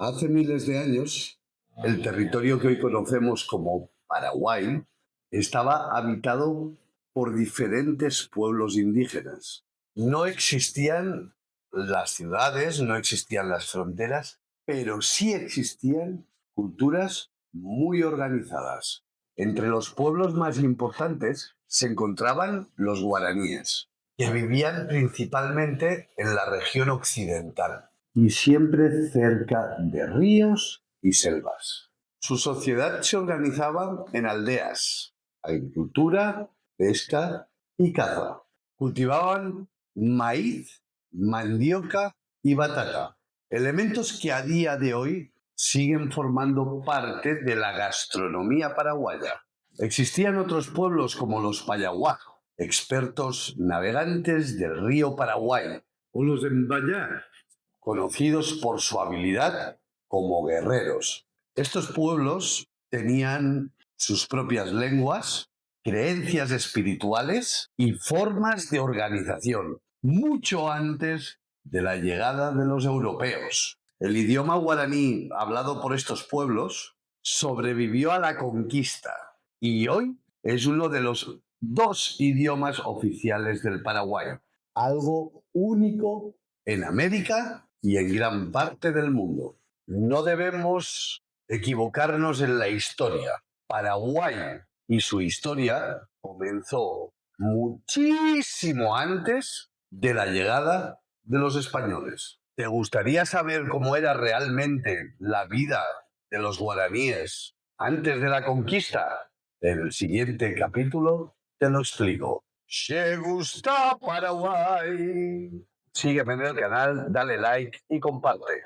Hace miles de años, el territorio que hoy conocemos como Paraguay estaba habitado por diferentes pueblos indígenas. No existían las ciudades, no existían las fronteras, pero sí existían culturas muy organizadas. Entre los pueblos más importantes se encontraban los guaraníes, que vivían principalmente en la región occidental y siempre cerca de ríos y selvas. Su sociedad se organizaba en aldeas, agricultura, pesca y caza. Cultivaban maíz, mandioca y batata, elementos que a día de hoy siguen formando parte de la gastronomía paraguaya. Existían otros pueblos como los Payaguá, expertos navegantes del río Paraguay, o los Mbayá, conocidos por su habilidad como guerreros. Estos pueblos tenían sus propias lenguas, creencias espirituales y formas de organización, mucho antes de la llegada de los europeos. El idioma guaraní hablado por estos pueblos sobrevivió a la conquista y hoy es uno de los dos idiomas oficiales del Paraguay, algo único en América y en gran parte del mundo. No debemos equivocarnos en la historia. Paraguay y su historia comenzó muchísimo antes de la llegada de los españoles. ¿Te gustaría saber cómo era realmente la vida de los guaraníes antes de la conquista? En el siguiente capítulo te lo explico. ¡Se gusta Paraguay! Sígueme en el canal, dale like y comparte.